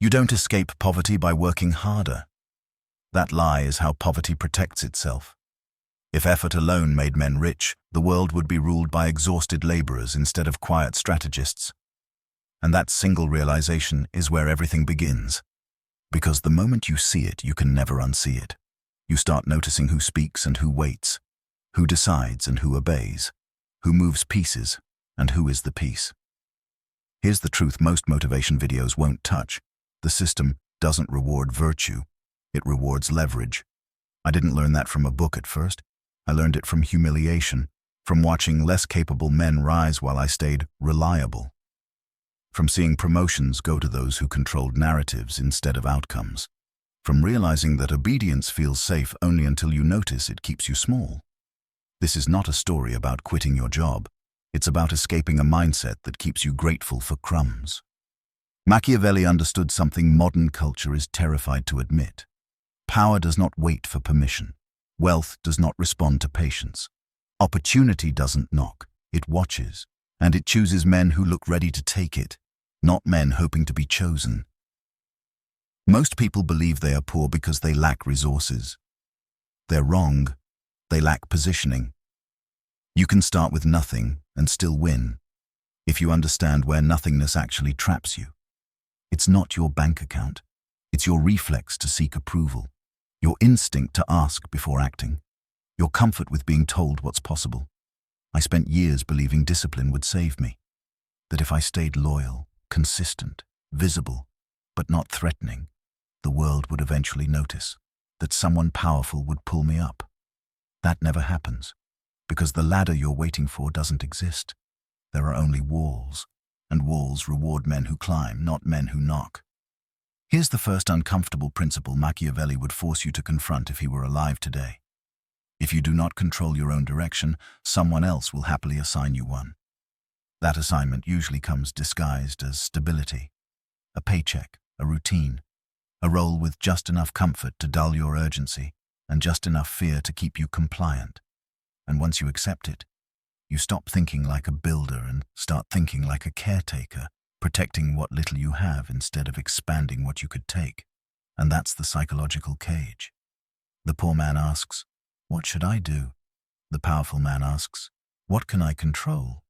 You don't escape poverty by working harder. That lie is how poverty protects itself. If effort alone made men rich, the world would be ruled by exhausted laborers instead of quiet strategists. And that single realization is where everything begins. Because the moment you see it, you can never unsee it. You start noticing who speaks and who waits, who decides and who obeys, who moves pieces and who is the piece. Here's the truth most motivation videos won't touch. The system doesn't reward virtue. It rewards leverage. I didn't learn that from a book at first. I learned it from humiliation, from watching less capable men rise while I stayed reliable, from seeing promotions go to those who controlled narratives instead of outcomes, from realizing that obedience feels safe only until you notice it keeps you small. This is not a story about quitting your job. It's about escaping a mindset that keeps you grateful for crumbs. Machiavelli understood something modern culture is terrified to admit. Power does not wait for permission. Wealth does not respond to patience. Opportunity doesn't knock, it watches, and it chooses men who look ready to take it, not men hoping to be chosen. Most people believe they are poor because they lack resources. They're wrong. They lack positioning. You can start with nothing and still win, if you understand where nothingness actually traps you. It's not your bank account. It's your reflex to seek approval, your instinct to ask before acting, your comfort with being told what's possible. I spent years believing discipline would save me, that if I stayed loyal, consistent, visible, but not threatening, the world would eventually notice, that someone powerful would pull me up. That never happens, because the ladder you're waiting for doesn't exist. There are only walls, and walls reward men who climb, not men who knock. Here's the first uncomfortable principle Machiavelli would force you to confront if he were alive today. If you do not control your own direction, someone else will happily assign you one. That assignment usually comes disguised as stability, a paycheck, a routine, a role with just enough comfort to dull your urgency and just enough fear to keep you compliant. And once you accept it, you stop thinking like a builder and start thinking like a caretaker, protecting what little you have instead of expanding what you could take. And that's the psychological cage. The poor man asks, "What should I do?" The powerful man asks, "What can I control?"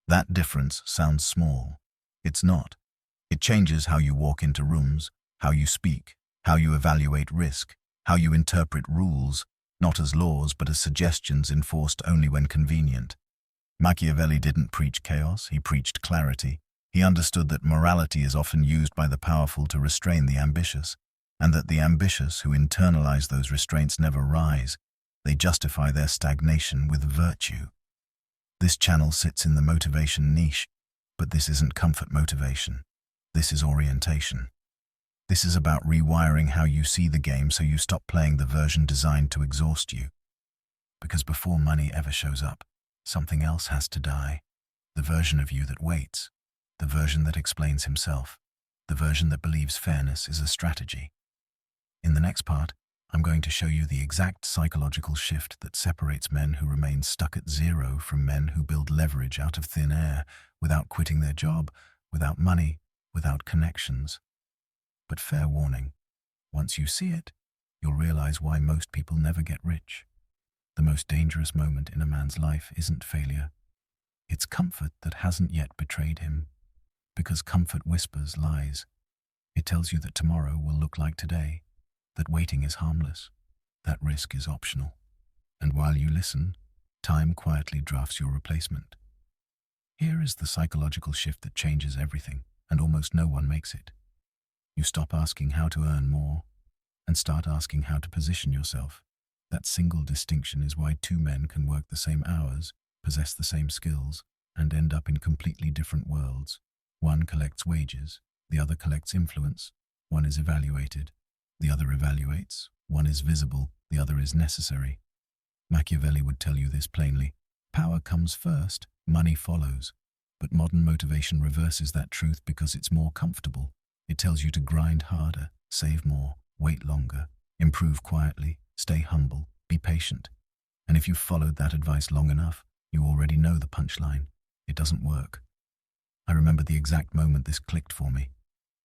That difference sounds small. It's not. It changes how you walk into rooms, how you speak, how you evaluate risk, how you interpret rules, not as laws but as suggestions enforced only when convenient. Machiavelli didn't preach chaos, he preached clarity. He understood that morality is often used by the powerful to restrain the ambitious, and that the ambitious who internalize those restraints never rise. They justify their stagnation with virtue. This channel sits in the motivation niche, but this isn't comfort motivation. This is orientation. This is about rewiring how you see the game so you stop playing the version designed to exhaust you. Because before money ever shows up, something else has to die. The version of you that waits, the version that explains himself, the version that believes fairness is a strategy. In the next part, I'm going to show you the exact psychological shift that separates men who remain stuck at zero from men who build leverage out of thin air, without quitting their job, without money, without connections. But fair warning, once you see it, you'll realize why most people never get rich. The most dangerous moment in a man's life isn't failure. It's comfort that hasn't yet betrayed him. Because comfort whispers lies. It tells you that tomorrow will look like today, that waiting is harmless, that risk is optional. And while you listen, time quietly drafts your replacement. Here is the psychological shift that changes everything, and almost no one makes it. You stop asking how to earn more, and start asking how to position yourself. That single distinction is why two men can work the same hours, possess the same skills, and end up in completely different worlds. One collects wages, the other collects influence. One is evaluated, the other evaluates. One is visible, the other is necessary. Machiavelli would tell you this plainly. Power comes first, money follows. But modern motivation reverses that truth because it's more comfortable. It tells you to grind harder, save more, wait longer, improve quietly, stay humble, be patient. And if you've followed that advice long enough, you already know the punchline. It doesn't work. I remember the exact moment this clicked for me.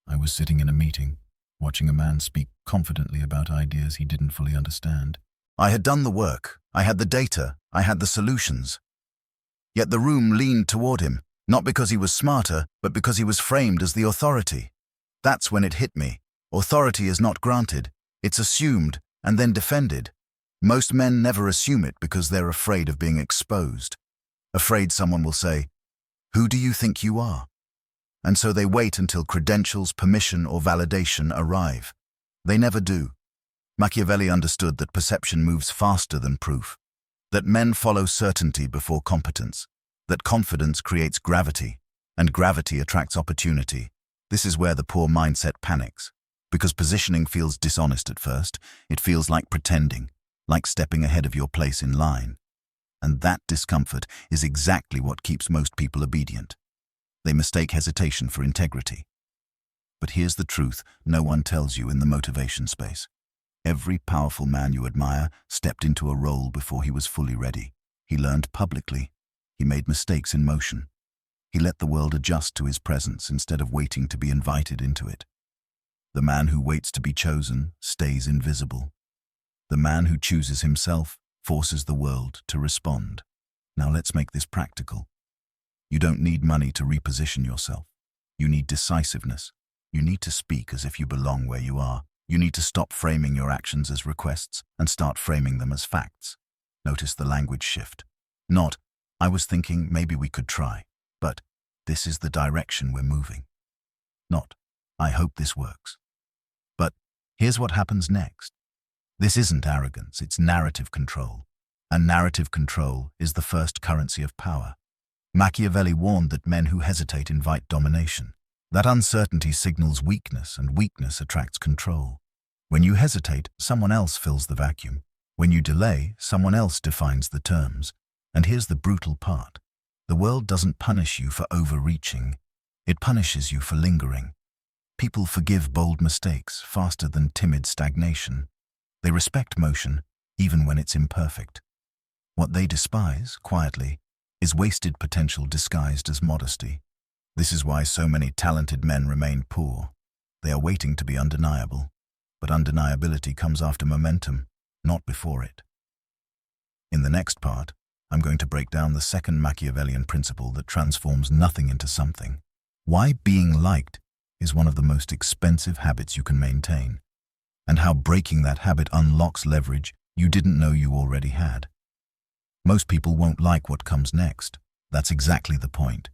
I was sitting in a meeting, watching a man speak confidently about ideas he didn't fully understand. I had done the work, I had the data, I had the solutions. Yet the room leaned toward him, not because he was smarter, but because he was framed as the authority. That's when it hit me. Authority is not granted, it's assumed and then defended. Most men never assume it because they're afraid of being exposed. Afraid someone will say, "Who do you think you are?" And so they wait until credentials, permission, or validation arrive. They never do. Machiavelli understood that perception moves faster than proof, that men follow certainty before competence, that confidence creates gravity, and gravity attracts opportunity. This is where the poor mindset panics. Because positioning feels dishonest at first, it feels like pretending, like stepping ahead of your place in line. And that discomfort is exactly what keeps most people obedient. They mistake hesitation for integrity. But here's the truth no one tells you in the motivation space. Every powerful man you admire stepped into a role before he was fully ready. He learned publicly. He made mistakes in motion. He let the world adjust to his presence instead of waiting to be invited into it. The man who waits to be chosen stays invisible. The man who chooses himself forces the world to respond. Now let's make this practical. You don't need money to reposition yourself. You need decisiveness. You need to speak as if you belong where you are. You need to stop framing your actions as requests and start framing them as facts. Notice the language shift. Not, "I was thinking maybe we could try," but, "This is the direction we're moving." Not, "I hope this works," but, "Here's what happens next." This isn't arrogance, it's narrative control. And narrative control is the first currency of power. Machiavelli warned that men who hesitate invite domination. That uncertainty signals weakness, and weakness attracts control. When you hesitate, someone else fills the vacuum. When you delay, someone else defines the terms. And here's the brutal part. The world doesn't punish you for overreaching. It punishes you for lingering. People forgive bold mistakes faster than timid stagnation. They respect motion, even when it's imperfect. What they despise, quietly, is wasted potential disguised as modesty. This is why so many talented men remain poor. They are waiting to be undeniable. But undeniability comes after momentum, not before it. In the next part, I'm going to break down the second Machiavellian principle that transforms nothing into something. Why being liked is one of the most expensive habits you can maintain, and how breaking that habit unlocks leverage you didn't know you already had. Most people won't like what comes next. That's exactly the point.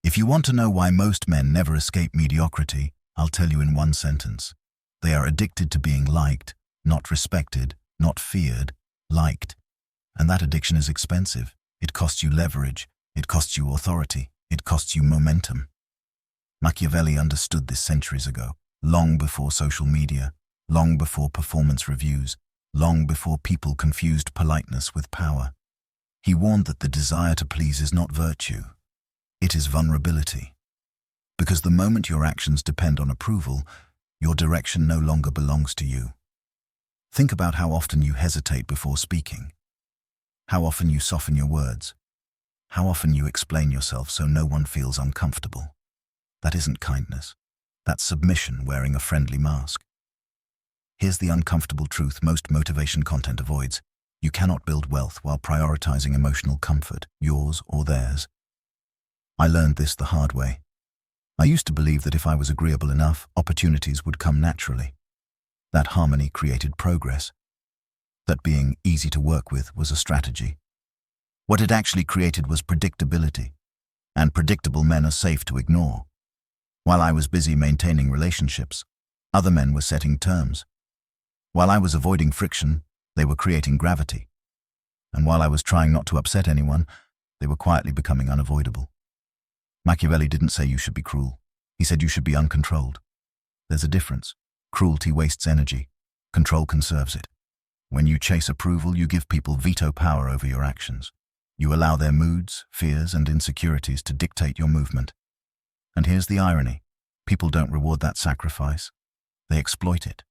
If you want to know why most men never escape mediocrity, I'll tell you in one sentence. They are addicted to being liked, not respected, not feared, liked. And that addiction is expensive. It costs you leverage, it costs you authority, it costs you momentum. Machiavelli understood this centuries ago, long before social media, long before performance reviews, long before people confused politeness with power. He warned that the desire to please is not virtue. It is vulnerability. Because the moment your actions depend on approval, your direction no longer belongs to you. Think about how often you hesitate before speaking. How often you soften your words. How often you explain yourself so no one feels uncomfortable. That isn't kindness. That's submission wearing a friendly mask. Here's the uncomfortable truth most motivation content avoids. You cannot build wealth while prioritizing emotional comfort, yours or theirs. I learned this the hard way. I used to believe that if I was agreeable enough, opportunities would come naturally. That harmony created progress. That being easy to work with was a strategy. What it actually created was predictability. And predictable men are safe to ignore. While I was busy maintaining relationships, other men were setting terms. While I was avoiding friction, they were creating gravity. And while I was trying not to upset anyone, they were quietly becoming unavoidable. Machiavelli didn't say you should be cruel. He said you should be uncontrolled. There's a difference. Cruelty wastes energy. Control conserves it. When you chase approval, you give people veto power over your actions. You allow their moods, fears, and insecurities to dictate your movement. And here's the irony. People don't reward that sacrifice. They exploit it.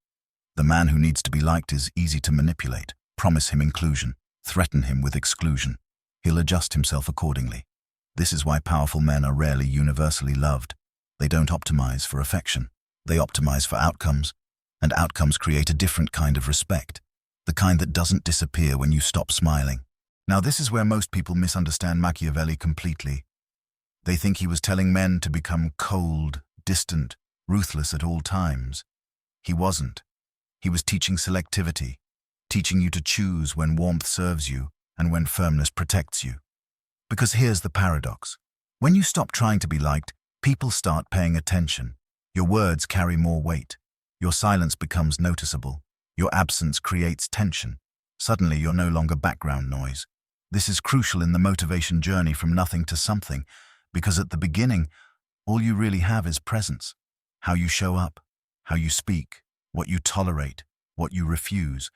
The man who needs to be liked is easy to manipulate. Promise him inclusion. Threaten him with exclusion. He'll adjust himself accordingly. This is why powerful men are rarely universally loved. They don't optimize for affection. They optimize for outcomes, and outcomes create a different kind of respect, the kind that doesn't disappear when you stop smiling. Now, this is where most people misunderstand Machiavelli completely. They think he was telling men to become cold, distant, ruthless at all times. He wasn't. He was teaching selectivity, teaching you to choose when warmth serves you and when firmness protects you. Because here's the paradox. When you stop trying to be liked, people start paying attention. Your words carry more weight. Your silence becomes noticeable. Your absence creates tension. Suddenly, you're no longer background noise. This is crucial in the motivation journey from nothing to something, because at the beginning, all you really have is presence. How you show up, how you speak, what you tolerate, what you refuse.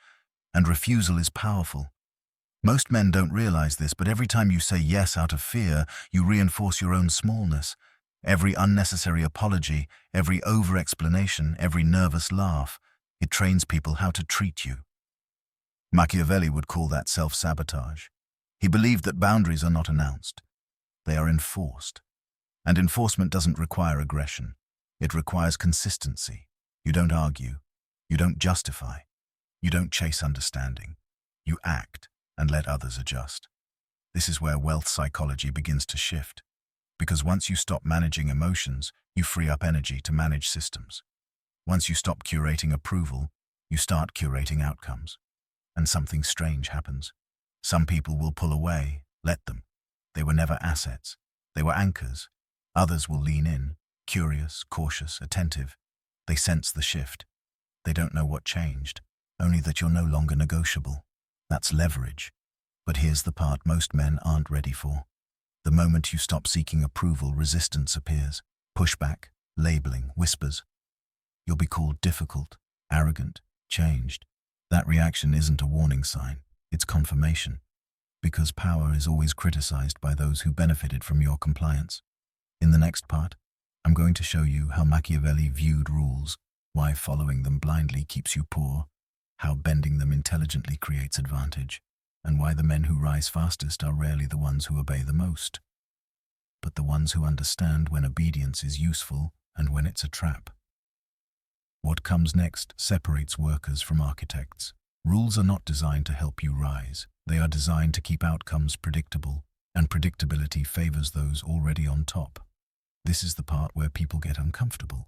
And refusal is powerful. Most men don't realize this, but every time you say yes out of fear, you reinforce your own smallness. Every unnecessary apology, every over-explanation, every nervous laugh, it trains people how to treat you. Machiavelli would call that self-sabotage. He believed that boundaries are not announced. They are enforced. And enforcement doesn't require aggression. It requires consistency. You don't argue. You don't justify. You don't chase understanding. You act and let others adjust. This is where wealth psychology begins to shift. Because once you stop managing emotions, you free up energy to manage systems. Once you stop curating approval, you start curating outcomes. And something strange happens. Some people will pull away, let them. They were never assets. They were anchors. Others will lean in, curious, cautious, attentive. They sense the shift. They don't know what changed, only that you're no longer negotiable. That's leverage. But here's the part most men aren't ready for. The moment you stop seeking approval, resistance appears. Pushback, labeling, whispers. You'll be called difficult, arrogant, changed. That reaction isn't a warning sign, it's confirmation. Because power is always criticized by those who benefited from your compliance. In the next part, I'm going to show you how Machiavelli viewed rules, why following them blindly keeps you poor, how bending them intelligently creates advantage, and why the men who rise fastest are rarely the ones who obey the most, but the ones who understand when obedience is useful and when it's a trap. What comes next separates workers from architects. Rules are not designed to help you rise. They are designed to keep outcomes predictable, and predictability favors those already on top. This is the part where people get uncomfortable,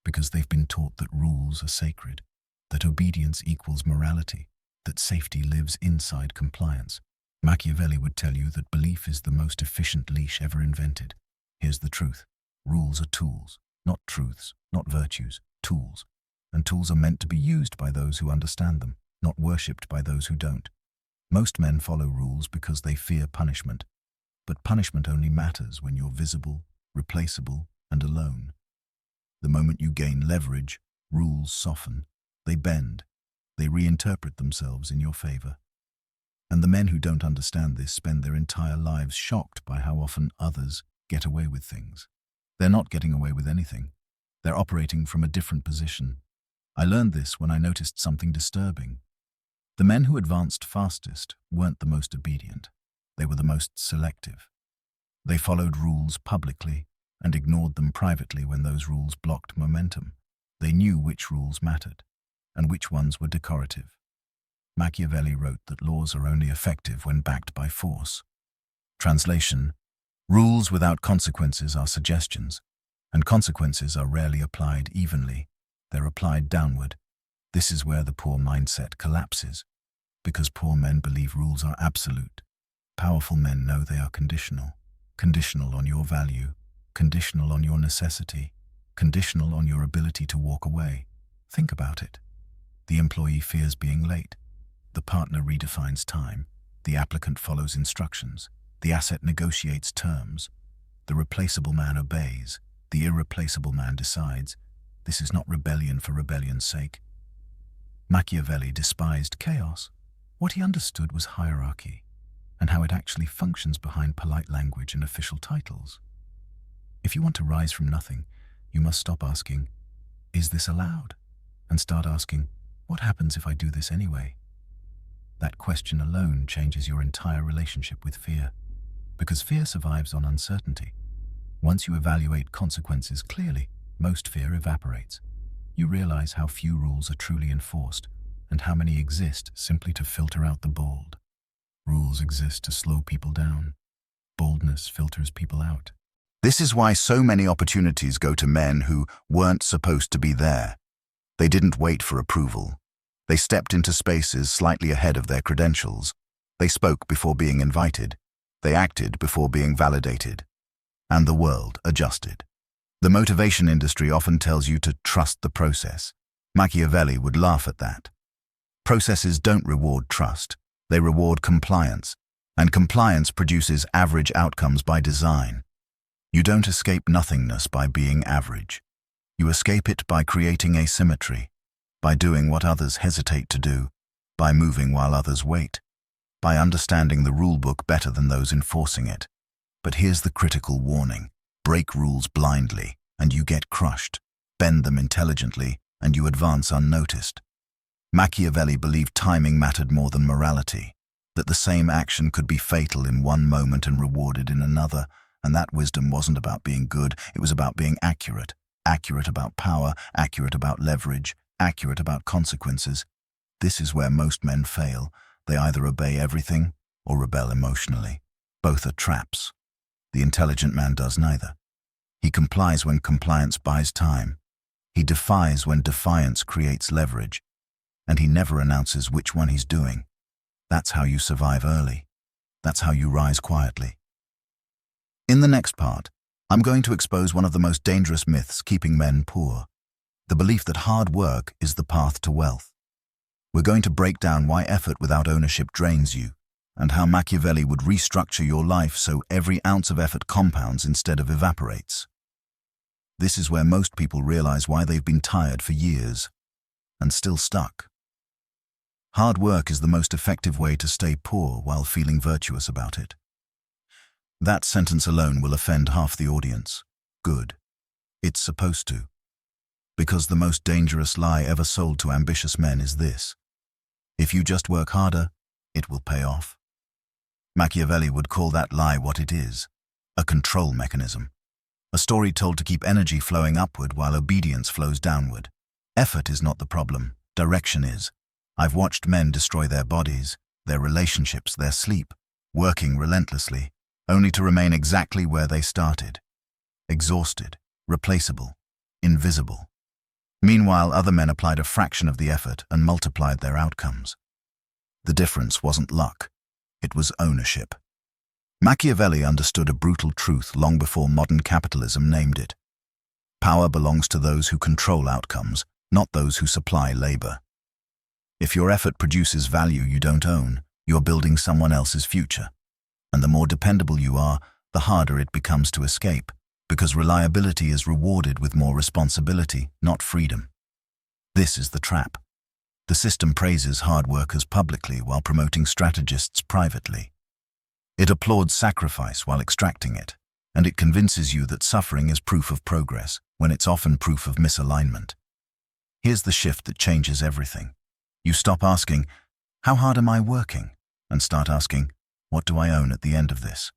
because they've been taught that rules are sacred, that obedience equals morality, that safety lives inside compliance. Machiavelli would tell you that belief is the most efficient leash ever invented. Here's the truth. Rules are tools, not truths, not virtues, tools. And tools are meant to be used by those who understand them, not worshipped by those who don't. Most men follow rules because they fear punishment. But punishment only matters when you're visible, replaceable, and alone. The moment you gain leverage, rules soften. They bend. They reinterpret themselves in your favor. And the men who don't understand this spend their entire lives shocked by how often others get away with things. They're not getting away with anything. They're operating from a different position. I learned this when I noticed something disturbing. The men who advanced fastest weren't the most obedient. They were the most selective. They followed rules publicly and ignored them privately when those rules blocked momentum. They knew which rules mattered and which ones were decorative. Machiavelli wrote that laws are only effective when backed by force. Translation: rules without consequences are suggestions, and consequences are rarely applied evenly. They're applied downward. This is where the poor mindset collapses, because poor men believe rules are absolute. Powerful men know they are conditional. Conditional on your value, conditional on your necessity, conditional on your ability to walk away. Think about it. The employee fears being late. The partner redefines time. The applicant follows instructions. The asset negotiates terms. The replaceable man obeys. The irreplaceable man decides. This is not rebellion for rebellion's sake. Machiavelli despised chaos. What he understood was hierarchy, and how it actually functions behind polite language and official titles. If you want to rise from nothing, you must stop asking, "Is this allowed?" and start asking, "What happens if I do this anyway?" That question alone changes your entire relationship with fear, because fear survives on uncertainty. Once you evaluate consequences clearly, most fear evaporates. you realize how few rules are truly enforced and how many exist simply to filter out the bold. Rules exist to slow people down. Boldness filters people out. This is why so many opportunities go to men who weren't supposed to be there. They didn't wait for approval. They stepped into spaces slightly ahead of their credentials. They spoke before being invited. They acted before being validated. And the world adjusted. The motivation industry often tells you to trust the process. Machiavelli would laugh at that. Processes don't reward trust. They reward compliance. And compliance produces average outcomes by design. You don't escape nothingness by being average. You escape it by creating asymmetry, by doing what others hesitate to do, by moving while others wait, by understanding the rulebook better than those enforcing it. But here's the critical warning. Break rules blindly, and you get crushed. Bend them intelligently, and you advance unnoticed. Machiavelli believed timing mattered more than morality, that the same action could be fatal in one moment and rewarded in another, and that wisdom wasn't about being good, it was about being accurate. Accurate about power, accurate about leverage, accurate about consequences. This is where most men fail. They either obey everything or rebel emotionally. Both are traps. The intelligent man does neither. He complies when compliance buys time. He defies when defiance creates leverage. And he never announces which one he's doing. That's how you survive early. That's how you rise quietly. In the next part, I'm going to expose one of the most dangerous myths keeping men poor. The belief that hard work is the path to wealth. We're going to break down why effort without ownership drains you, and how Machiavelli would restructure your life so every ounce of effort compounds instead of evaporates. This is where most people realize why they've been tired for years and still stuck. Hard work is the most effective way to stay poor while feeling virtuous about it. That sentence alone will offend half the audience. Good. It's supposed to. Because the most dangerous lie ever sold to ambitious men is this: if you just work harder, it will pay off. Machiavelli would call that lie what it is: a control mechanism. A story told to keep energy flowing upward while obedience flows downward. Effort is not the problem, direction is. I've watched men destroy their bodies, their relationships, their sleep, working relentlessly, only to remain exactly where they started. Exhausted, replaceable, invisible. Meanwhile, other men applied a fraction of the effort and multiplied their outcomes. The difference wasn't luck, it was ownership. Machiavelli understood a brutal truth long before modern capitalism named it. Power belongs to those who control outcomes, not those who supply labor. If your effort produces value you don't own, you're building someone else's future. And the more dependable you are, the harder it becomes to escape, because reliability is rewarded with more responsibility, not freedom. This is the trap. The system praises hard workers publicly while promoting strategists privately. It applauds sacrifice while extracting it, and it convinces you that suffering is proof of progress, when it's often proof of misalignment. Here's the shift that changes everything. You stop asking, "How hard am I working?" and start asking, "What do I own at the end of this?"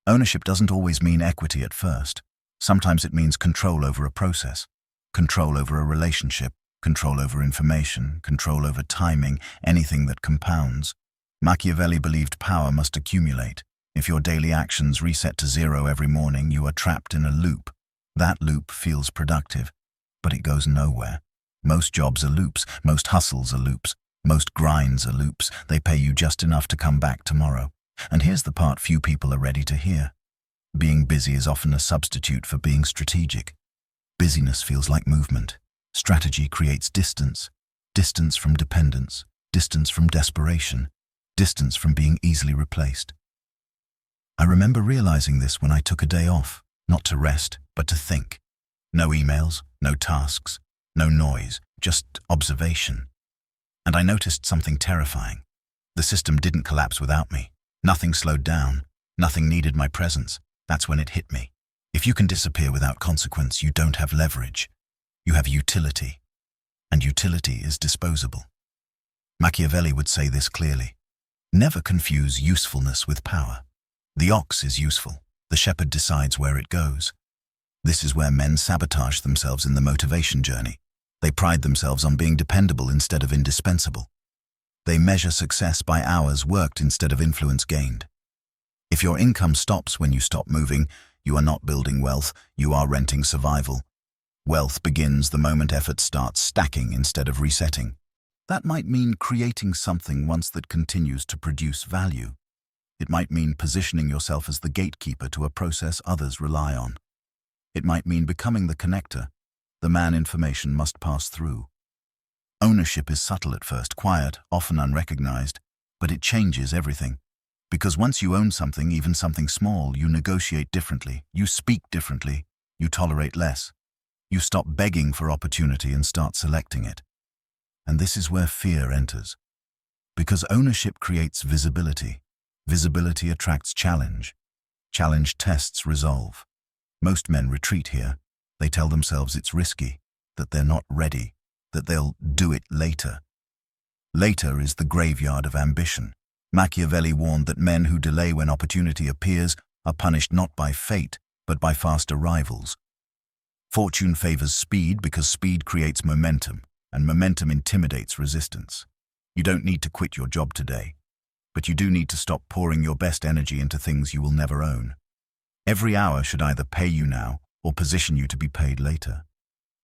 Ownership doesn't always mean equity at first. Sometimes it means control over a process, control over a relationship, control over information, control over timing, anything that compounds. Machiavelli believed power must accumulate. If your daily actions reset to zero every morning, you are trapped in a loop. That loop feels productive, but it goes nowhere. Most jobs are loops, most hustles are loops, most grinds are loops. They pay you just enough to come back tomorrow. And here's the part few people are ready to hear. Being busy is often a substitute for being strategic. Busyness feels like movement. Strategy creates distance. Distance from dependence. Distance from desperation. Distance from being easily replaced. I remember realizing this when I took a day off, not to rest, but to think. No emails, no tasks, no noise, just observation. And I noticed something terrifying. The system didn't collapse without me. Nothing slowed down. Nothing needed my presence. That's when it hit me. If you can disappear without consequence, you don't have leverage. You have utility. And utility is disposable. Machiavelli would say this clearly. Never confuse usefulness with power. The ox is useful. The shepherd decides where it goes. This is where men sabotage themselves in the motivation journey. They pride themselves on being dependable instead of indispensable. They measure success by hours worked instead of influence gained. If your income stops when you stop moving, you are not building wealth, you are renting survival. Wealth begins the moment effort starts stacking instead of resetting. That might mean creating something once that continues to produce value. It might mean positioning yourself as the gatekeeper to a process others rely on. It might mean becoming the connector, the man information must pass through. Ownership is subtle at first, quiet, often unrecognized, but it changes everything. Because once you own something, even something small, you negotiate differently, you speak differently, you tolerate less. You stop begging for opportunity and start selecting it. And this is where fear enters. Because ownership creates visibility. Visibility attracts challenge. Challenge tests resolve. Most men retreat here. They tell themselves it's risky, that they're not ready, that they'll do it later. Later is the graveyard of ambition. Machiavelli warned that men who delay when opportunity appears are punished not by fate, but by faster rivals. Fortune favors speed because speed creates momentum, and momentum intimidates resistance. You don't need to quit your job today, but you do need to stop pouring your best energy into things you will never own. Every hour should either pay you now or position you to be paid later.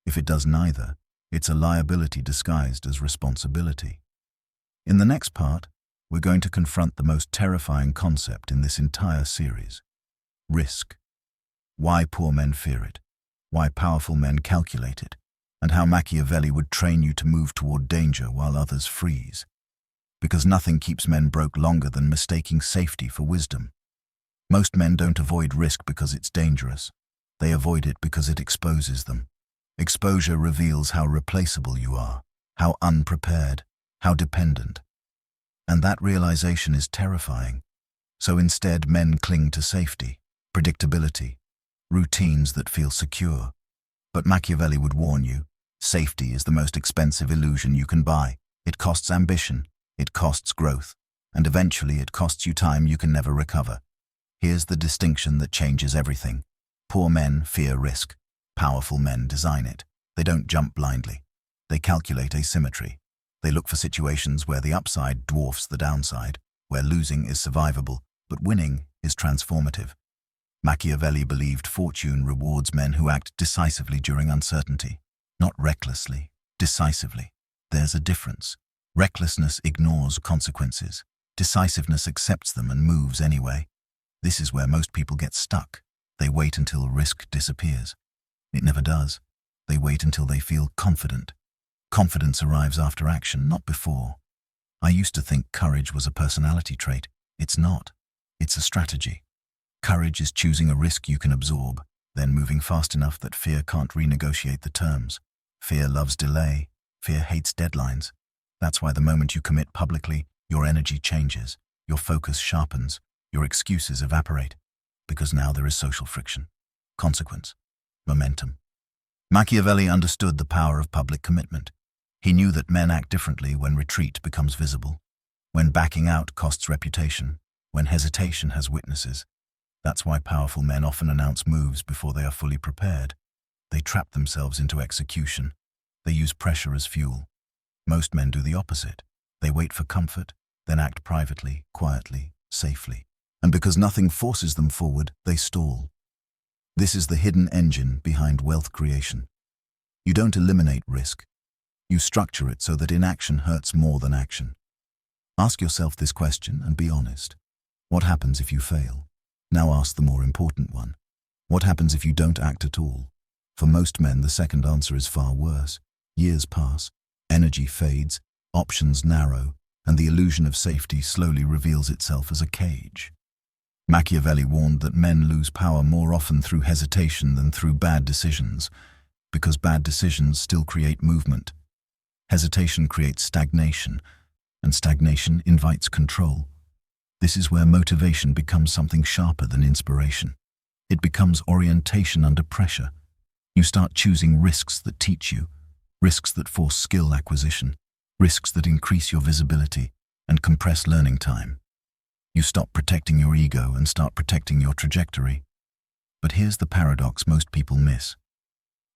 If it does neither, it's a liability disguised as responsibility. In the next part, we're going to confront the most terrifying concept in this entire series: risk. Why poor men fear it, why powerful men calculate it, and how Machiavelli would train you to move toward danger while others freeze. Because nothing keeps men broke longer than mistaking safety for wisdom. Most men don't avoid risk because it's dangerous. They avoid it because it exposes them. Exposure reveals how replaceable you are, how unprepared, how dependent. And that realization is terrifying. So instead, men cling to safety, predictability, routines that feel secure. But Machiavelli would warn you, safety is the most expensive illusion you can buy. It costs ambition, it costs growth, and eventually it costs you time you can never recover. Here's the distinction that changes everything. Poor men fear risk. Powerful men design it. They don't jump blindly. They calculate asymmetry. They look for situations where the upside dwarfs the downside, where losing is survivable, but winning is transformative. Machiavelli believed fortune rewards men who act decisively during uncertainty. Not recklessly, decisively. There's a difference. Recklessness ignores consequences. Decisiveness accepts them and moves anyway. This is where most people get stuck. They wait until risk disappears. It never does. They wait until they feel confident. Confidence arrives after action, not before. I used to think courage was a personality trait. It's not. It's a strategy. Courage is choosing a risk you can absorb, then moving fast enough that fear can't renegotiate the terms. Fear loves delay. Fear hates deadlines. That's why the moment you commit publicly, your energy changes, your focus sharpens, your excuses evaporate. Because now there is social friction, consequence, momentum. Machiavelli understood the power of public commitment. He knew that men act differently when retreat becomes visible, when backing out costs reputation, when hesitation has witnesses. That's why powerful men often announce moves before they are fully prepared. They trap themselves into execution. They use pressure as fuel. Most men do the opposite. They wait for comfort, then act privately, quietly, safely. And because nothing forces them forward, they stall. This is the hidden engine behind wealth creation. You don't eliminate risk. You structure it so that inaction hurts more than action. Ask yourself this question and be honest. What happens if you fail? Now ask the more important one. What happens if you don't act at all? For most men, the second answer is far worse. Years pass, energy fades, options narrow, and the illusion of safety slowly reveals itself as a cage. Machiavelli warned that men lose power more often through hesitation than through bad decisions, because bad decisions still create movement. Hesitation creates stagnation, and stagnation invites control. This is where motivation becomes something sharper than inspiration. It becomes orientation under pressure. You start choosing risks that teach you, risks that force skill acquisition, risks that increase your visibility and compress learning time. You stop protecting your ego and start protecting your trajectory. But here's the paradox most people miss.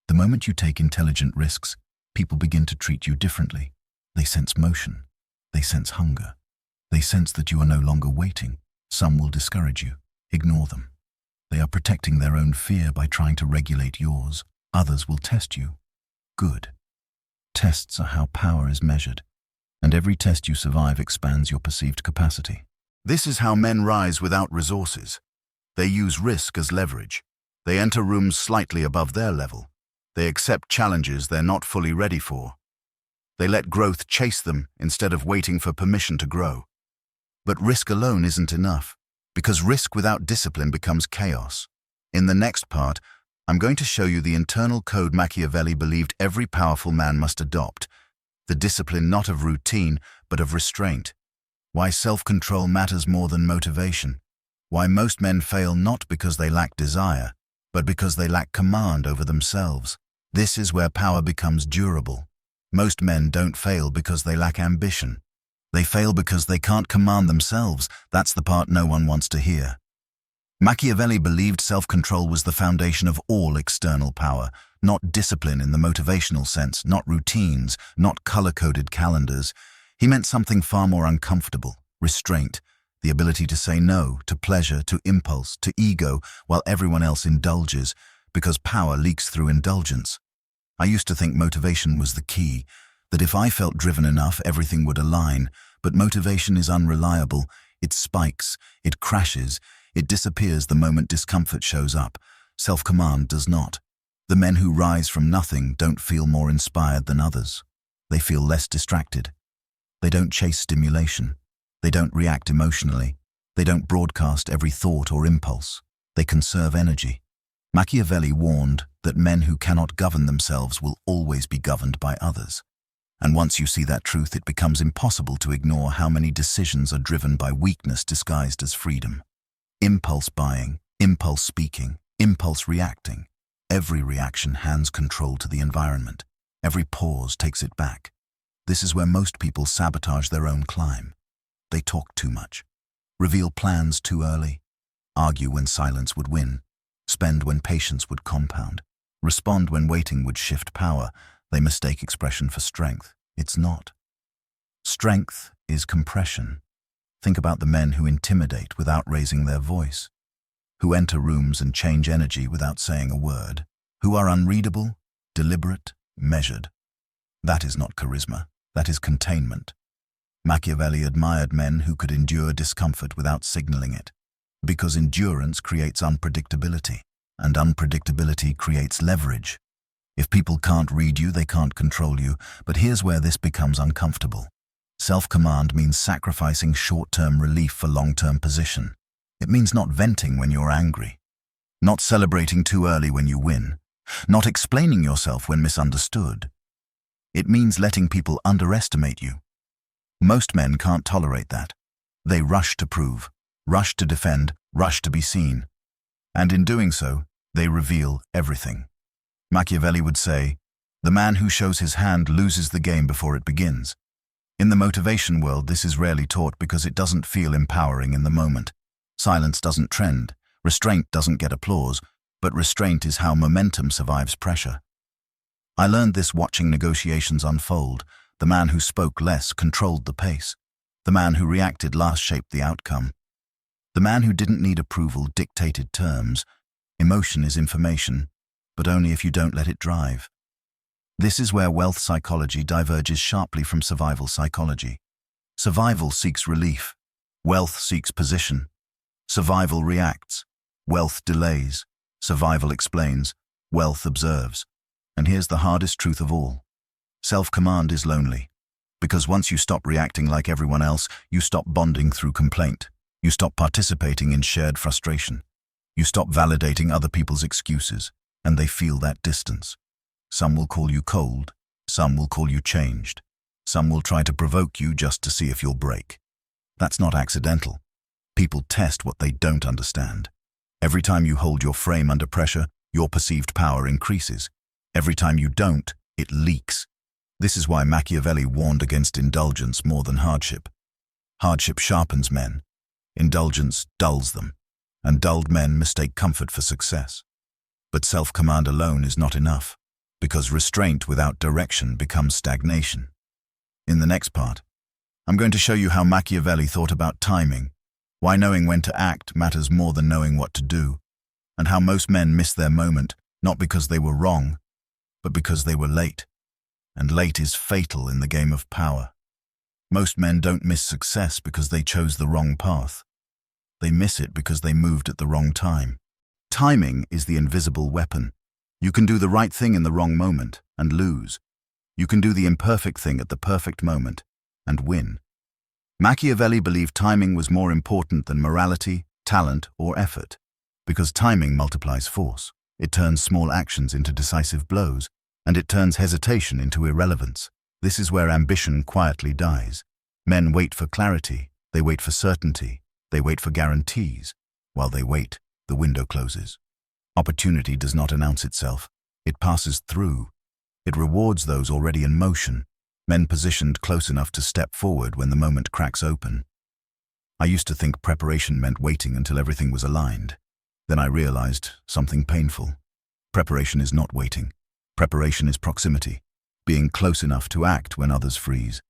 The moment you take intelligent risks, people begin to treat you differently. They sense motion. They sense hunger. They sense that you are no longer waiting. Some will discourage you. Ignore them. They are protecting their own fear by trying to regulate yours. Others will test you. Good. Tests are how power is measured, and every test you survive expands your perceived capacity. This is how men rise without resources. They use risk as leverage. They enter rooms slightly above their level. They accept challenges they're not fully ready for. They let growth chase them instead of waiting for permission to grow. But risk alone isn't enough, because risk without discipline becomes chaos. In the next part, I'm going to show you the internal code Machiavelli believed every powerful man must adopt, the discipline not of routine, but of restraint. Why self-control matters more than motivation. Why most men fail not because they lack desire, but because they lack command over themselves. This is where power becomes durable. Most men don't fail because they lack ambition. They fail because they can't command themselves. That's the part no one wants to hear. Machiavelli believed self-control was the foundation of all external power, not discipline in the motivational sense, not routines, not color-coded calendars. He meant something far more uncomfortable: restraint, the ability to say no to pleasure, to impulse, to ego, while everyone else indulges, because power leaks through indulgence. I used to think motivation was the key, that if I felt driven enough, everything would align, but motivation is unreliable. It spikes, it crashes, it disappears the moment discomfort shows up. Self-command does not. The men who rise from nothing don't feel more inspired than others. They feel less distracted. They don't chase stimulation. They don't react emotionally. They don't broadcast every thought or impulse. They conserve energy. Machiavelli warned that men who cannot govern themselves will always be governed by others. And once you see that truth, it becomes impossible to ignore how many decisions are driven by weakness disguised as freedom. Impulse buying, impulse speaking, impulse reacting. Every reaction hands control to the environment. Every pause takes it back. This is where most people sabotage their own climb. They talk too much, reveal plans too early, argue when silence would win, spend when patience would compound, respond when waiting would shift power. They mistake expression for strength. It's not. Strength is compression. Think about the men who intimidate without raising their voice, who enter rooms and change energy without saying a word, who are unreadable, deliberate, measured. That is not charisma. That is containment. Machiavelli admired men who could endure discomfort without signaling it, because endurance creates unpredictability, and unpredictability creates leverage. If people can't read you, they can't control you, but here's where this becomes uncomfortable. Self-command means sacrificing short-term relief for long-term position. It means not venting when you're angry, not celebrating too early when you win, not explaining yourself when misunderstood. It means letting people underestimate you. Most men can't tolerate that. They rush to prove, rush to defend, rush to be seen. And in doing so, they reveal everything. Machiavelli would say, "The man who shows his hand loses the game before it begins." In the motivation world, this is rarely taught because it doesn't feel empowering in the moment. Silence doesn't trend, restraint doesn't get applause, but restraint is how momentum survives pressure. I learned this watching negotiations unfold. The man who spoke less controlled the pace. The man who reacted last shaped the outcome. The man who didn't need approval dictated terms. Emotion is information, but only if you don't let it drive. This is where wealth psychology diverges sharply from survival psychology. Survival seeks relief. Wealth seeks position. Survival reacts. Wealth delays. Survival explains. Wealth observes. And here's the hardest truth of all. Self-command is lonely. Because once you stop reacting like everyone else, you stop bonding through complaint. You stop participating in shared frustration. You stop validating other people's excuses, and they feel that distance. Some will call you cold. Some will call you changed. Some will try to provoke you just to see if you'll break. That's not accidental. People test what they don't understand. Every time you hold your frame under pressure, your perceived power increases. Every time you don't, it leaks. This is why Machiavelli warned against indulgence more than hardship. Hardship sharpens men. Indulgence dulls them. And dulled men mistake comfort for success. But self-command alone is not enough. because restraint without direction becomes stagnation. In the next part, I'm going to show you how Machiavelli thought about timing, why knowing when to act matters more than knowing what to do, and how most men miss their moment, not because they were wrong, but because they were late. And late is fatal in the game of power. Most men don't miss success because they chose the wrong path. They miss it because they moved at the wrong time. Timing is the invisible weapon. You can do the right thing in the wrong moment and lose. You can do the imperfect thing at the perfect moment and win. Machiavelli believed timing was more important than morality, talent, or effort, because timing multiplies force. It turns small actions into decisive blows, and it turns hesitation into irrelevance. This is where ambition quietly dies. Men wait for clarity, they wait for certainty, they wait for guarantees. While they wait, the window closes. Opportunity does not announce itself. It passes through. It rewards those already in motion, men positioned close enough to step forward when the moment cracks open. I used to think preparation meant waiting until everything was aligned. Then I realized something painful. Preparation is not waiting. Preparation is proximity, being close enough to act when others freeze.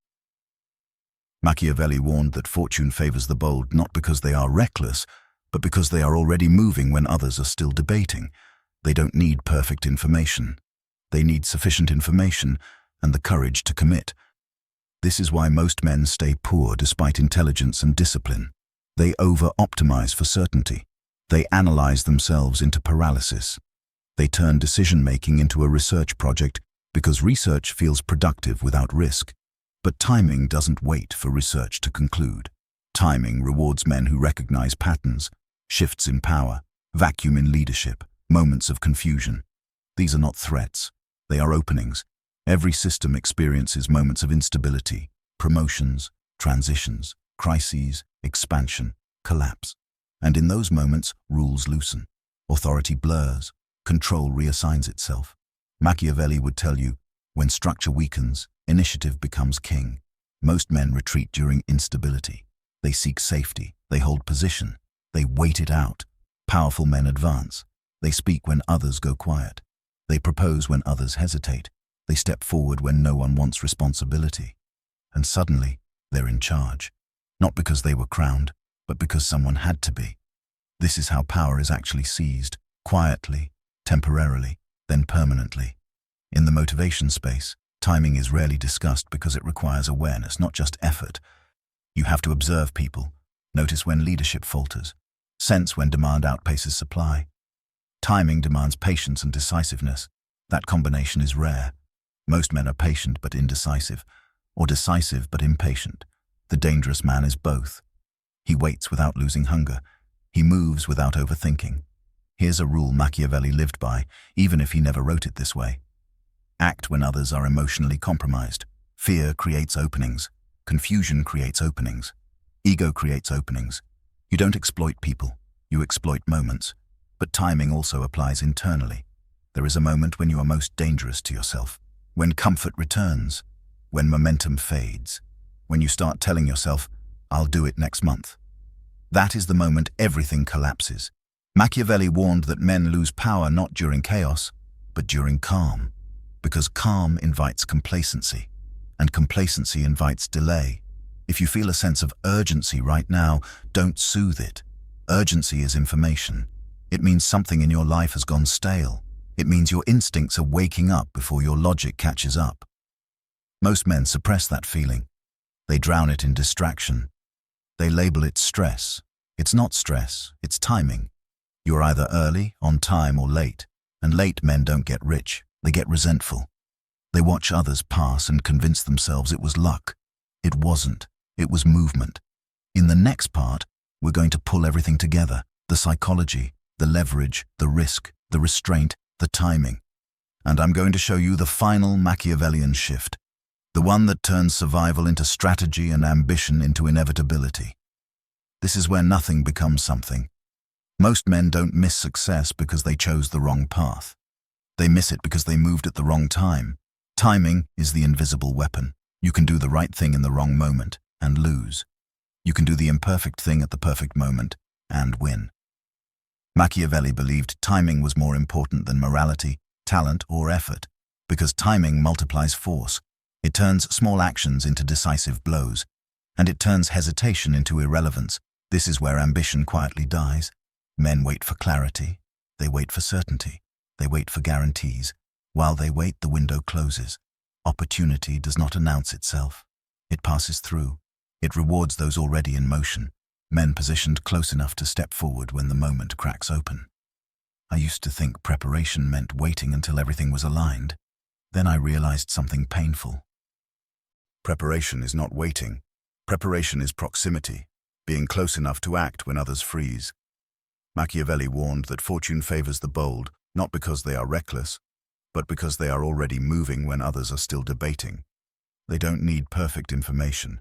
Machiavelli warned that fortune favors the bold not because they are reckless, but because they are already moving when others are still debating. They don't need perfect information. They need sufficient information and the courage to commit. This is why most men stay poor despite intelligence and discipline. They over-optimize for certainty. They analyze themselves into paralysis. They turn decision-making into a research project because research feels productive without risk. But timing doesn't wait for research to conclude. Timing rewards men who recognize patterns, shifts in power, vacuum in leadership, moments of confusion. These are not threats. They are openings. Every system experiences moments of instability, promotions, transitions, crises, expansion, collapse. And in those moments, rules loosen. Authority blurs. Control reassigns itself. Machiavelli would tell you, when structure weakens, initiative becomes king. Most men retreat during instability. They seek safety. They hold position. They wait it out. Powerful men advance. They speak when others go quiet. They propose when others hesitate. They step forward when no one wants responsibility. And suddenly, they're in charge. Not because they were crowned, but because someone had to be. This is how power is actually seized, quietly, temporarily, then permanently. In the motivation space, timing is rarely discussed because it requires awareness, not just effort. You have to observe people, notice when leadership falters, sense when demand outpaces supply. Timing demands patience and decisiveness. That combination is rare. Most men are patient but indecisive, or decisive but impatient. The dangerous man is both. He waits without losing hunger. He moves without overthinking. Here's a rule Machiavelli lived by, even if he never wrote it this way. Act when others are emotionally compromised. Fear creates openings. Confusion creates openings. Ego creates openings. You don't exploit people, you exploit moments. But timing also applies internally. There is a moment when you are most dangerous to yourself. When comfort returns. When momentum fades. When you start telling yourself, I'll do it next month. That is the moment everything collapses. Machiavelli warned that men lose power not during chaos, but during calm. Because calm invites complacency, and complacency invites delay. If you feel a sense of urgency right now, don't soothe it. Urgency is information. It means something in your life has gone stale. It means your instincts are waking up before your logic catches up. Most men suppress that feeling. They drown it in distraction. They label it stress. It's not stress, it's timing. You're either early, on time, or late. And late men don't get rich, they get resentful. They watch others pass and convince themselves it was luck. It wasn't, it was movement. In the next part, we're going to pull everything together. The psychology, the leverage, the risk, the restraint, the timing. And I'm going to show you the final Machiavellian shift. The one that turns survival into strategy and ambition into inevitability. This is where nothing becomes something. Most men don't miss success because they chose the wrong path. They miss it because they moved at the wrong time. Timing is the invisible weapon. You can do the right thing in the wrong moment and lose. You can do the imperfect thing at the perfect moment and win. Machiavelli believed timing was more important than morality, talent, or effort, Because timing multiplies force. It turns small actions into decisive blows, and it turns hesitation into irrelevance. This is where ambition quietly dies. Men wait for clarity. They wait for certainty. They wait for guarantees. While they wait, the window closes. Opportunity does not announce itself. It passes through. It rewards those already in motion, men positioned close enough to step forward when the moment cracks open. I used to think preparation meant waiting until everything was aligned. Then I realized something painful. Preparation is not waiting. Preparation is proximity, being close enough to act when others freeze. Machiavelli warned that fortune favors the bold, not because they are reckless, but because they are already moving when others are still debating. They don't need perfect information.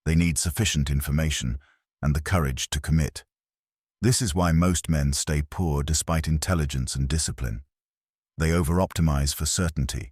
They need sufficient information and the courage to commit. This is why most men stay poor despite intelligence and discipline. They over-optimize for certainty.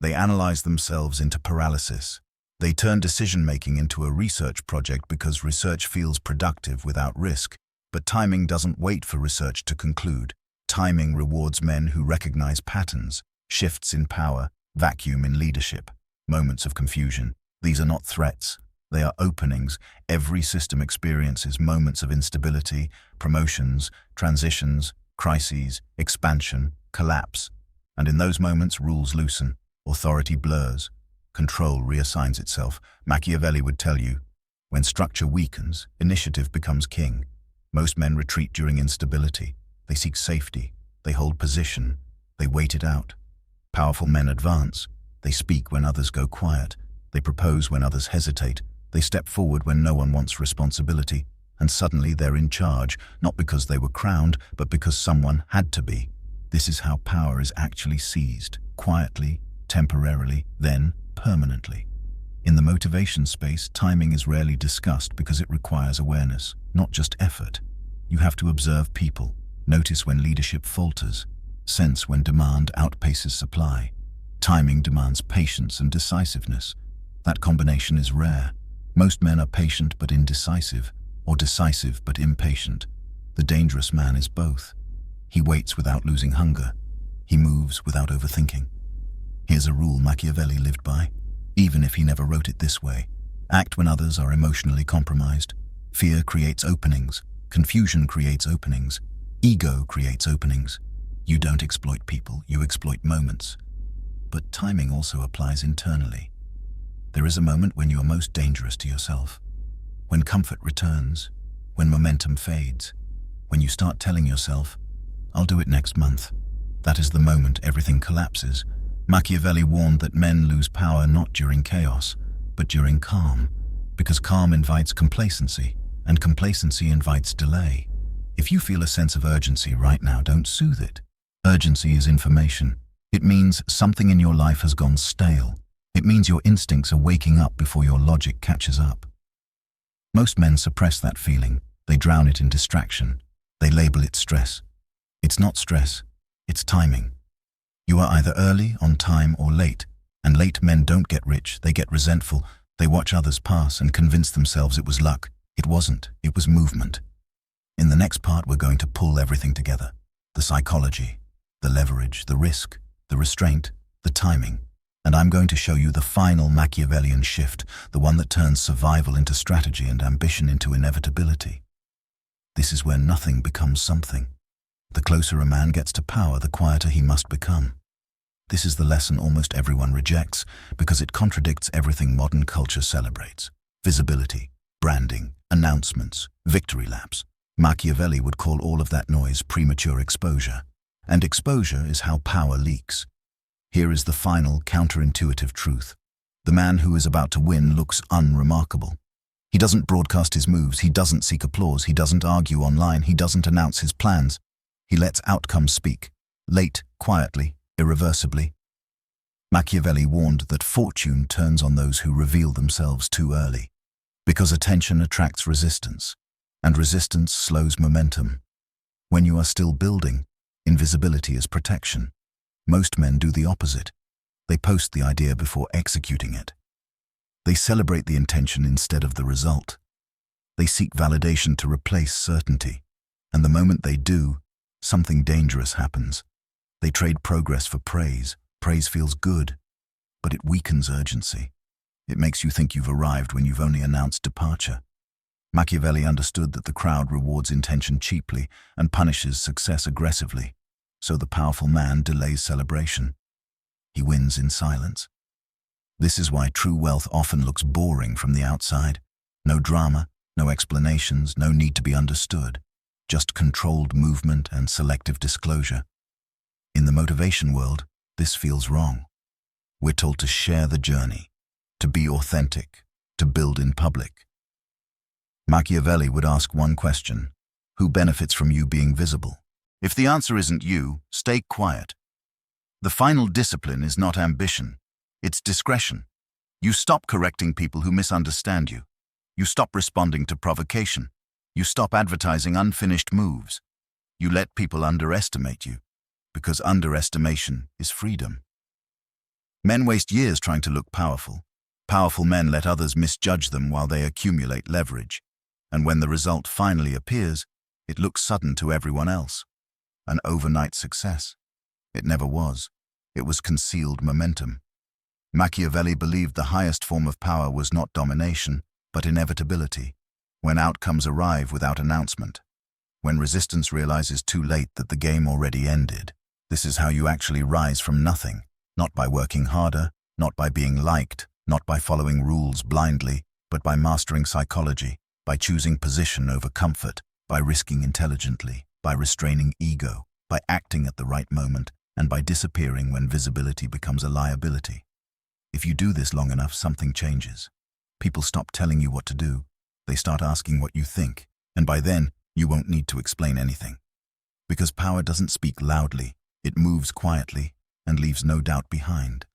They analyze themselves into paralysis. They turn decision-making into a research project because research feels productive without risk. But timing doesn't wait for research to conclude. Timing rewards men who recognize patterns, shifts in power, vacuum in leadership, moments of confusion. These are not threats. They are openings. Every system experiences moments of instability, promotions, transitions, crises, expansion, collapse. And in those moments, rules loosen, authority blurs, control reassigns itself. Machiavelli would tell you, when structure weakens, initiative becomes king. Most men retreat during instability. They seek safety. They hold position. They wait it out. Powerful men advance. They speak when others go quiet. They propose when others hesitate. They step forward when no one wants responsibility. And suddenly they're in charge, not because they were crowned, but because someone had to be. This is how power is actually seized, quietly, temporarily, then permanently. In the motivation space, timing is rarely discussed because it requires awareness, not just effort. You have to observe people, notice when leadership falters, sense when demand outpaces supply. Timing demands patience and decisiveness. That combination is rare. Most men are patient but indecisive, or decisive but impatient. The dangerous man is both. He waits without losing hunger. He moves without overthinking. Here's a rule Machiavelli lived by, even if he never wrote it this way. Act when others are emotionally compromised. Fear creates openings. Confusion creates openings. Ego creates openings. You don't exploit people, you exploit moments. But timing also applies internally. There is a moment when you are most dangerous to yourself. When comfort returns. When momentum fades. When you start telling yourself, I'll do it next month. That is the moment everything collapses. Machiavelli warned that men lose power not during chaos, but during calm, because calm invites complacency, and complacency invites delay. If you feel a sense of urgency right now, don't soothe it. Urgency is information. It means something in your life has gone stale. It means your instincts are waking up before your logic catches up. Most men suppress that feeling. They drown it in distraction. They label it stress. It's not stress, it's timing. You are either early, on time, or late. And late men don't get rich, they get resentful. They watch others pass and convince themselves it was luck. It wasn't, it was movement. In the next part, we're going to pull everything together. The psychology, the leverage, the risk, the restraint, the timing. And I'm going to show you the final Machiavellian shift, the one that turns survival into strategy and ambition into inevitability. This is where nothing becomes something. The closer a man gets to power, the quieter he must become. This is the lesson almost everyone rejects because it contradicts everything modern culture celebrates. Visibility, branding, announcements, victory laps. Machiavelli would call all of that noise premature exposure. And exposure is how power leaks. Here is the final counterintuitive truth. The man who is about to win looks unremarkable. He doesn't broadcast his moves, he doesn't seek applause, he doesn't argue online, he doesn't announce his plans. He lets outcomes speak, late, quietly, irreversibly. Machiavelli warned that fortune turns on those who reveal themselves too early, because attention attracts resistance, and resistance slows momentum. When you are still building, invisibility is protection. Most men do the opposite. They post the idea before executing it. They celebrate the intention instead of the result. They seek validation to replace certainty, and the moment they do, something dangerous happens. They trade progress for praise, Praise feels good, but it weakens urgency. It makes you think you've arrived when you've only announced departure. Machiavelli understood that the crowd rewards intention cheaply and punishes success aggressively, so the powerful man delays celebration. He wins in silence. This is why true wealth often looks boring from the outside. No drama, no explanations, no need to be understood, just controlled movement and selective disclosure. In the motivation world, this feels wrong. We're told to share the journey, to be authentic, to build in public. Machiavelli would ask one question: who benefits from you being visible? If the answer isn't you, stay quiet. The final discipline is not ambition, it's discretion. You stop correcting people who misunderstand you. You stop responding to provocation. You stop advertising unfinished moves. You let people underestimate you, because underestimation is freedom. Men waste years trying to look powerful. Powerful men let others misjudge them while they accumulate leverage. And when the result finally appears, it looks sudden to everyone else. An overnight success. It never was. It was concealed momentum. Machiavelli believed the highest form of power was not domination, but inevitability, when outcomes arrive without announcement. When resistance realizes too late that the game already ended. This is how you actually rise from nothing, not by working harder, not by being liked, not by following rules blindly, but by mastering psychology, by choosing position over comfort, by risking intelligently, by restraining ego, by acting at the right moment, and by disappearing when visibility becomes a liability. If you do this long enough, something changes. People stop telling you what to do. They start asking what you think, and by then, you won't need to explain anything. Because power doesn't speak loudly, it moves quietly and leaves no doubt behind.